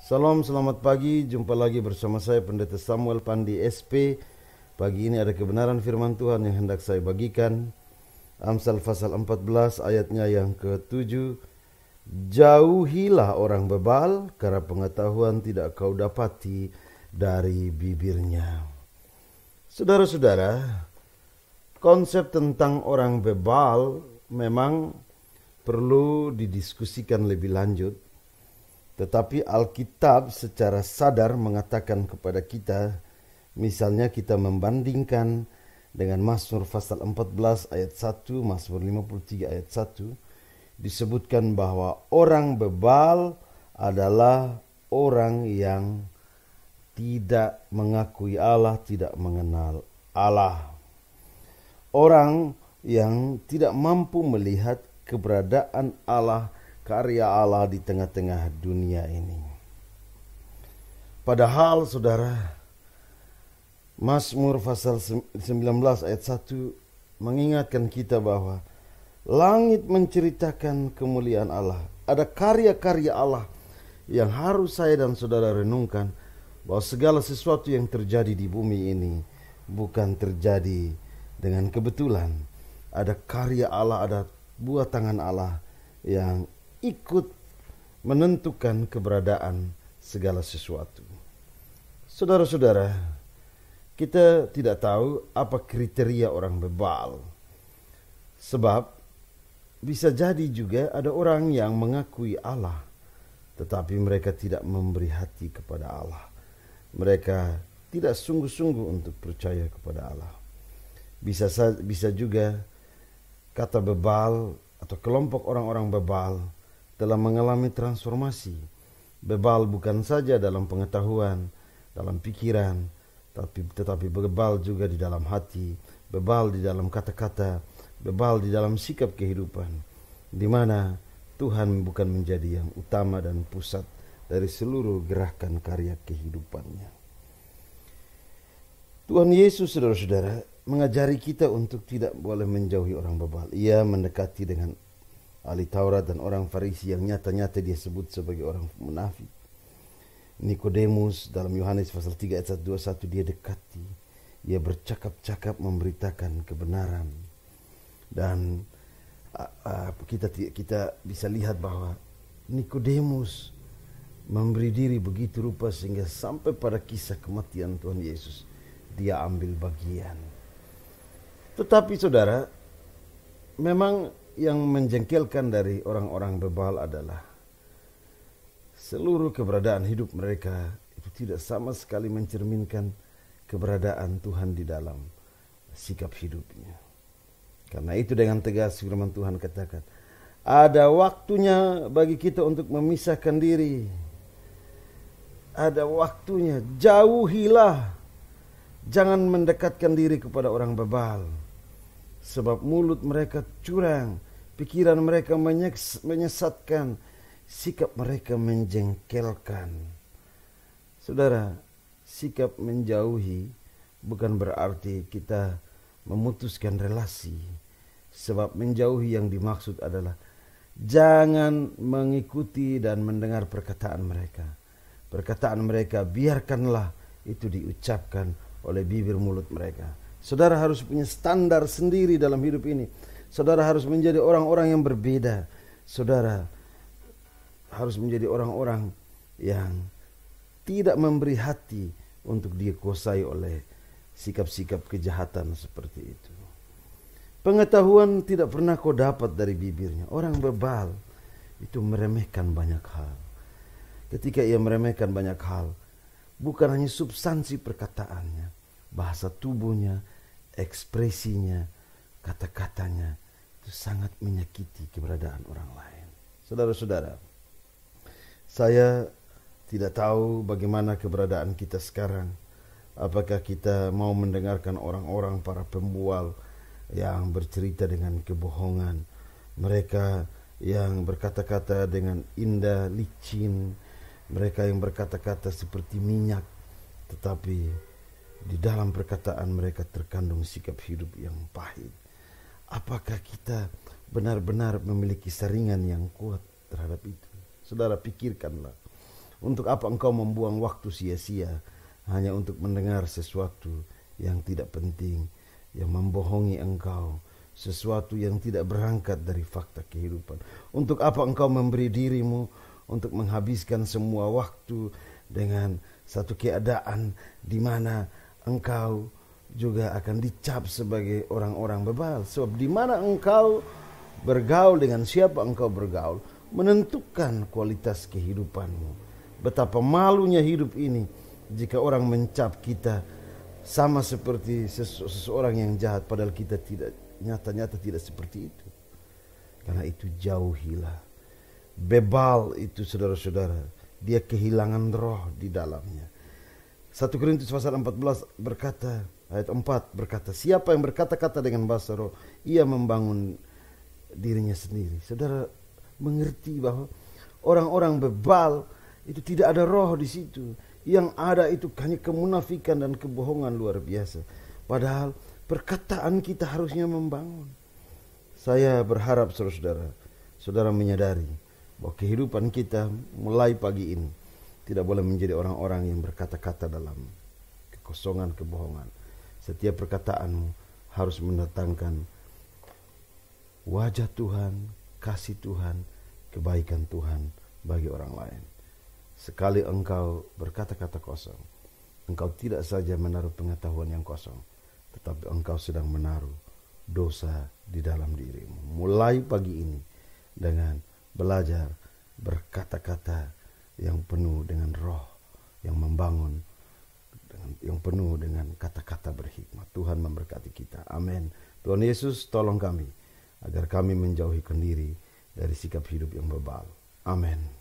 Salam, selamat pagi. Jumpa lagi bersama saya Pendeta Samuel Pandi SP. Pagi ini ada kebenaran firman Tuhan yang hendak saya bagikan. Amsal pasal 14 ayatnya yang ke-7. Jauhilah orang bebal, karena pengetahuan tidak kau dapati dari bibirnya. Saudara-saudara, konsep tentang orang bebal memang perlu didiskusikan lebih lanjut. Tetapi Alkitab secara sadar mengatakan kepada kita, misalnya kita membandingkan dengan Mazmur pasal 14 ayat 1, Mazmur 53 ayat 1, disebutkan bahwa orang bebal adalah orang yang tidak mengakui Allah, tidak mengenal Allah. Orang yang tidak mampu melihat keberadaan Allah, karya Allah di tengah-tengah dunia ini. Padahal saudara, Mazmur pasal 19 ayat 1 mengingatkan kita bahwa langit menceritakan kemuliaan Allah. Ada karya-karya Allah yang harus saya dan saudara renungkan, bahwa segala sesuatu yang terjadi di bumi ini bukan terjadi dengan kebetulan. Ada karya Allah, ada buah tangan Allah yang ikut menentukan keberadaan segala sesuatu. Saudara-saudara, kita tidak tahu apa kriteria orang bebal. Sebab bisa jadi juga ada orang yang mengakui Allah, tetapi mereka tidak memberi hati kepada Allah. Mereka tidak sungguh-sungguh untuk percaya kepada Allah. Bisa juga kata bebal atau kelompok orang-orang bebal telah mengalami transformasi. Bebal bukan saja dalam pengetahuan, dalam pikiran, tetapi bebal juga di dalam hati, bebal di dalam kata-kata, bebal di dalam sikap kehidupan, di mana Tuhan bukan menjadi yang utama dan pusat dari seluruh gerakan karya kehidupannya. Tuhan Yesus, saudara-saudara, mengajari kita untuk tidak boleh menjauhi orang bebal. Ia mendekati dengan ahli Taurat dan orang Farisi yang nyata-nyata dia sebut sebagai orang munafik. Nikodemus dalam Yohanes pasal 3 ayat 21 dia dekati. Dia bercakap-cakap memberitakan kebenaran. Dan kita bisa lihat bahwa Nikodemus memberi diri begitu rupa sehingga sampai pada kisah kematian Tuhan Yesus dia ambil bagian. Tetapi saudara, memang yang menjengkelkan dari orang-orang bebal adalah seluruh keberadaan hidup mereka itu tidak sama sekali mencerminkan keberadaan Tuhan di dalam sikap hidupnya. Karena itu dengan tegas firman Tuhan katakan, ada waktunya bagi kita untuk memisahkan diri. Ada waktunya, jauhilah. Jangan mendekatkan diri kepada orang bebal. Sebab mulut mereka curang, pikiran mereka menyesatkan, sikap mereka menjengkelkan. Saudara, sikap menjauhi bukan berarti kita memutuskan relasi. Sebab menjauhi yang dimaksud adalah jangan mengikuti dan mendengar perkataan mereka. Perkataan mereka biarkanlah itu diucapkan oleh bibir mulut mereka. Saudara harus punya standar sendiri dalam hidup ini. Saudara harus menjadi orang-orang yang berbeda. Saudara harus menjadi orang-orang yang tidak memberi hati untuk dikuasai oleh sikap-sikap kejahatan seperti itu. Pengetahuan tidak pernah kau dapat dari bibirnya. Orang bebal itu meremehkan banyak hal. Ketika ia meremehkan banyak hal, bukan hanya substansi perkataannya, bahasa tubuhnya, ekspresinya, kata-katanya itu sangat menyakiti keberadaan orang lain. Saudara-saudara, saya tidak tahu bagaimana keberadaan kita sekarang. Apakah kita mau mendengarkan orang-orang para pembual yang bercerita dengan kebohongan, mereka yang berkata-kata dengan indah, licin, mereka yang berkata-kata seperti minyak, tetapi di dalam perkataan mereka terkandung sikap hidup yang pahit. Apakah kita benar-benar memiliki saringan yang kuat terhadap itu? Saudara, pikirkanlah. Untuk apa engkau membuang waktu sia-sia hanya untuk mendengar sesuatu yang tidak penting, yang membohongi engkau, sesuatu yang tidak berangkat dari fakta kehidupan. Untuk apa engkau memberi dirimu untuk menghabiskan semua waktu dengan satu keadaan di mana engkau juga akan dicap sebagai orang-orang bebal. Sebab di mana engkau bergaul, dengan siapa engkau bergaul, menentukan kualitas kehidupanmu. Betapa malunya hidup ini jika orang mencap kita sama seperti seseorang yang jahat, padahal kita tidak, nyata-nyata tidak seperti itu. Karena itu jauhilah. Bebal itu, saudara-saudara, dia kehilangan roh di dalamnya. 1 Korintus pasal 14 berkata, ayat 4 berkata, siapa yang berkata-kata dengan bahasa roh, ia membangun dirinya sendiri. Saudara mengerti bahwa orang-orang bebal itu tidak ada roh di situ. Yang ada itu hanya kemunafikan dan kebohongan luar biasa. Padahal perkataan kita harusnya membangun. Saya berharap saudara menyadari bahwa kehidupan kita mulai pagi ini tidak boleh menjadi orang-orang yang berkata-kata dalam kekosongan, kebohongan. Setiap perkataanmu harus mendatangkan wajah Tuhan, kasih Tuhan, kebaikan Tuhan bagi orang lain. Sekali engkau berkata-kata kosong, engkau tidak saja menaruh pengetahuan yang kosong, tetapi engkau sedang menaruh dosa di dalam dirimu. Mulai pagi ini dengan belajar berkata-kata yang penuh dengan roh, yang membangun, yang penuh dengan kata-kata berhikmat. Tuhan memberkati kita. Amin. Tuhan Yesus tolong kami agar kami menjauhkan diri dari sikap hidup yang bebal. Amin.